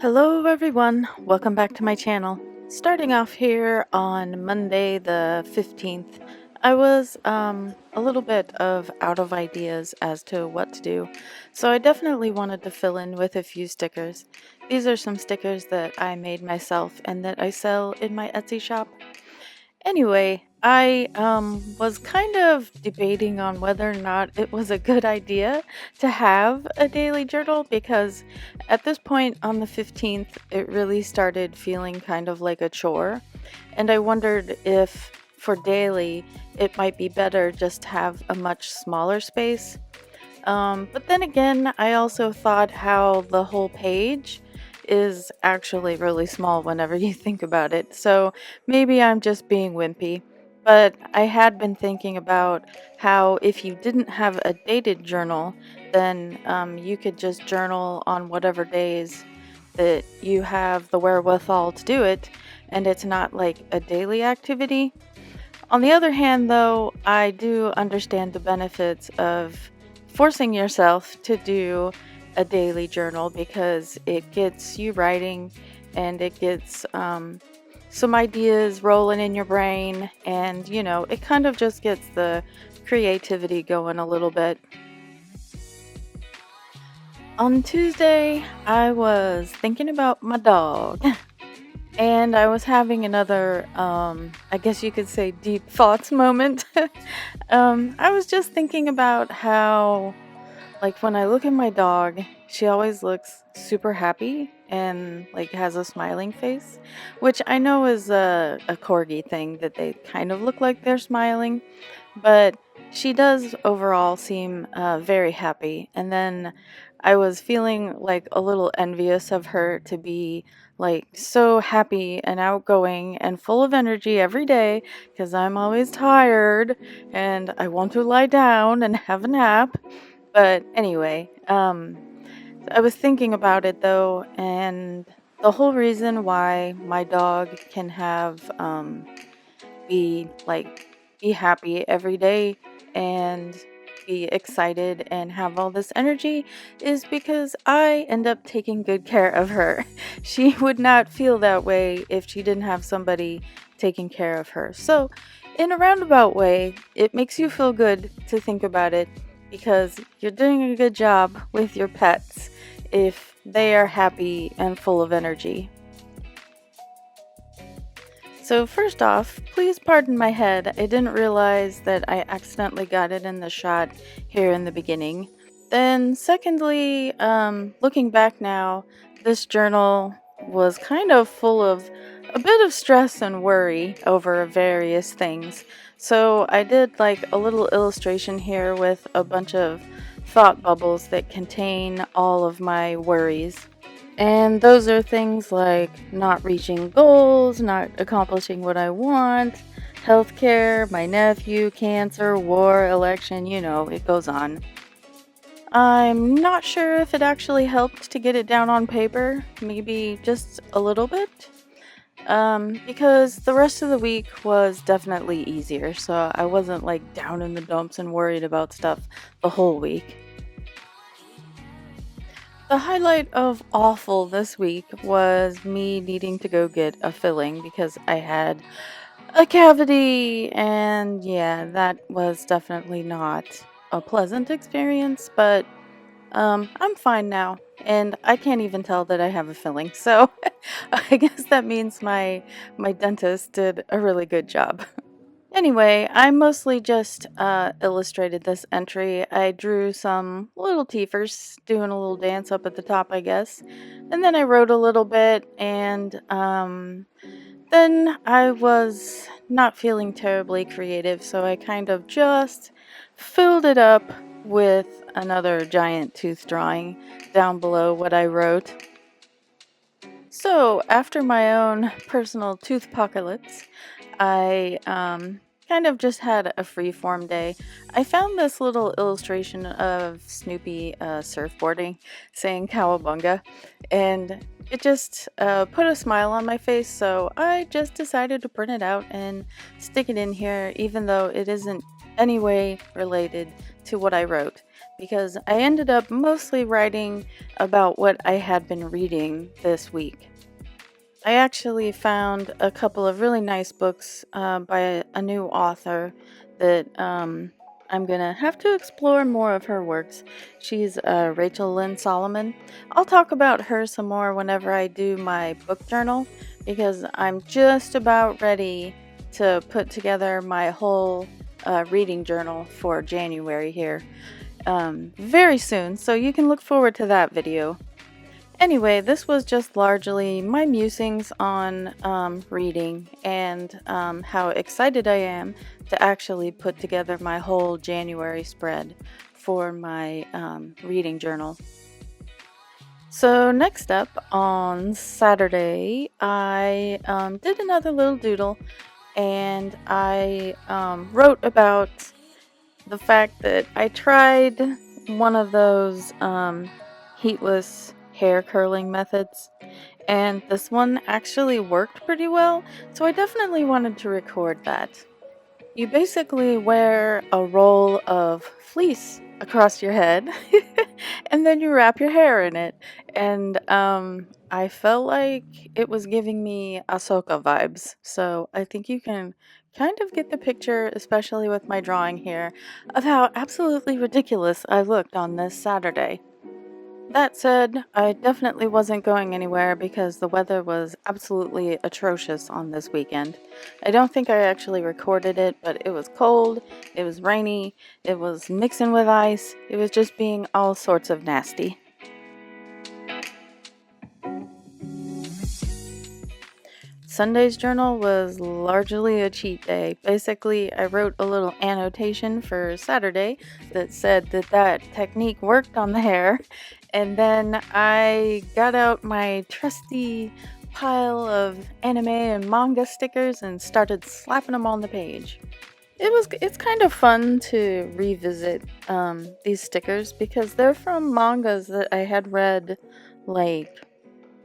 Hello everyone, welcome back to my channel. Starting off here on Monday the 15th, I was a little bit out of ideas as to what to do, so I definitely wanted to fill in with a few stickers. These are some stickers that I made myself and that I sell in my Etsy shop. Anyway, I was kind of debating on whether or not it was a good idea to have a daily journal because at this point on the 15th, it really started feeling kind of like a chore. And I wondered if for daily, it might be better just to have a much smaller space. But then again, I also thought how the whole page is actually really small whenever you think about it. So maybe I'm just being wimpy. But I had been thinking about how if you didn't have a dated journal, then you could just journal on whatever days that you have the wherewithal to do it, and it's not like a daily activity. On the other hand, though, I do understand the benefits of forcing yourself to do a daily journal because it gets you writing and it gets some ideas rolling in your brain, and it kind of just gets the creativity going a little bit. On Tuesday, I was thinking about my dog. And I was having another, I guess you could say, deep thoughts moment. I was just thinking about how, like, when I look at my dog, she always looks super happy and, like, has a smiling face, which I know is a corgi thing that they kind of look like they're smiling, but she does overall seem very happy. And then I was feeling like a little envious of her to be like so happy and outgoing and full of energy every day because I'm always tired and I want to lie down and have a nap. But anyway, I was thinking about it though, and the whole reason why my dog can have be like be happy every day and be excited and have all this energy is because I end up taking good care of her. She would not feel that way if she didn't have somebody taking care of her. So, in a roundabout way, it makes you feel good to think about it because you're doing a good job with your pets if they are happy and full of energy. So first off, please pardon my head. I didn't realize that I accidentally got it in the shot here in the beginning. Then secondly, looking back now, this journal was kind of full of a bit of stress and worry over various things. So I did like a little illustration here with a bunch of thought bubbles that contain all of my worries. And those are things like not reaching goals, not accomplishing what I want, healthcare, my nephew, cancer, war, election, it goes on. I'm not sure if it actually helped to get it down on paper, maybe just a little bit, because the rest of the week was definitely easier, so I wasn't like down in the dumps and worried about stuff the whole week. The highlight of awful this week was me needing to go get a filling because I had a cavity, and yeah, that was definitely not a pleasant experience, but I'm fine now, and I can't even tell that I have a filling, so I guess that means my dentist did a really good job. Anyway, I mostly just illustrated this entry. I drew some little teethers doing a little dance up at the top, I guess. And then I wrote a little bit, and then I was not feeling terribly creative, so I kind of just filled it up with another giant tooth drawing down below what I wrote. So, after my own personal tooth apocalypse, I kind of just had a free-form day. I found this little illustration of Snoopy surfboarding saying cowabunga, and it just put a smile on my face, so I just decided to print it out and stick it in here, even though it isn't any way related to what I wrote. because I ended up mostly writing about what I had been reading this week. I actually found a couple of really nice books by a new author that I'm gonna have to explore more of her works. She's Rachel Lynn Solomon. I'll talk about her some more whenever I do my book journal, because I'm just about ready to put together my whole reading journal for January here very soon, so you can look forward to that video. Anyway, this was just largely my musings on reading and how excited I am to actually put together my whole January spread for my reading journal. So next up on Saturday, I did another little doodle, and I wrote about the fact that I tried one of those heatless hair curling methods, and this one actually worked pretty well, so I definitely wanted to record that. You basically wear a roll of fleece across your head and then you wrap your hair in it, and I felt like it was giving me Ahsoka vibes, so I think you can kind of get the picture, especially with my drawing here, of how absolutely ridiculous I looked on this Saturday. That said, I definitely wasn't going anywhere because the weather was absolutely atrocious on this weekend. I don't think I actually recorded it, but it was cold, it was rainy, it was mixing with ice, it was just being all sorts of nasty. Sunday's journal was largely a cheat day. Basically, I wrote a little annotation for Saturday that said that technique worked on the hair, and then I got out my trusty pile of anime and manga stickers and started slapping them on the page. It's kind of fun to revisit these stickers because they're from mangas that I had read like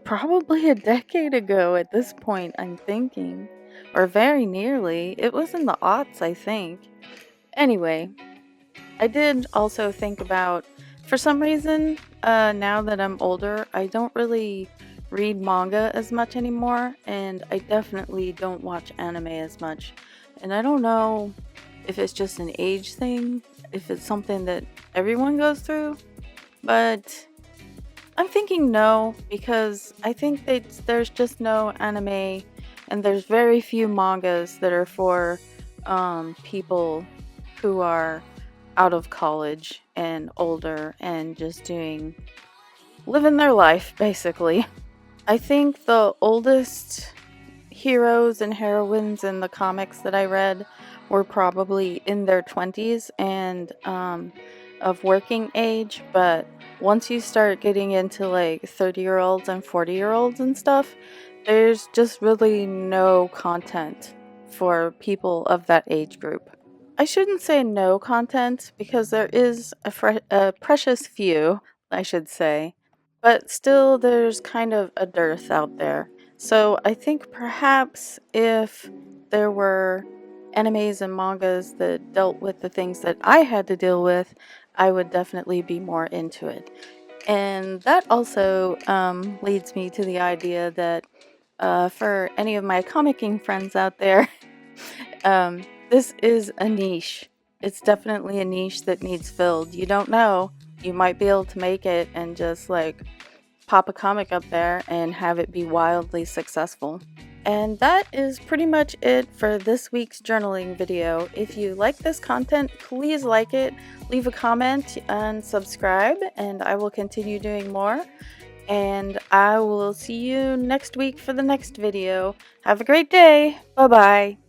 probably a decade ago at this point, I'm thinking. Or very nearly. It was in the aughts, I think. Anyway, I did also think about, for some reason, now that I'm older, I don't really read manga as much anymore, and I definitely don't watch anime as much. And I don't know if it's just an age thing, if it's something that everyone goes through, but I'm thinking no, because I think that there's just no anime, and there's very few mangas that are for people who are out of college and older and just living their life, basically. I think the oldest heroes and heroines in the comics that I read were probably in their 20s and of working age, but once you start getting into like 30-year-olds and 40-year-olds and stuff, there's just really no content for people of that age group. I shouldn't say no content because there is a precious few, I should say, but still there's kind of a dearth out there. So I think perhaps if there were animes and mangas that dealt with the things that I had to deal with, I would definitely be more into it. And that also leads me to the idea that for any of my comicking friends out there, this is a niche. It's definitely a niche that needs filled. You don't know. You might be able to make it and just like pop a comic up there and have it be wildly successful. And that is pretty much it for this week's journaling video. If you like this content, please like it, leave a comment, and subscribe, and I will continue doing more. And I will see you next week for the next video. Have a great day. Bye-bye.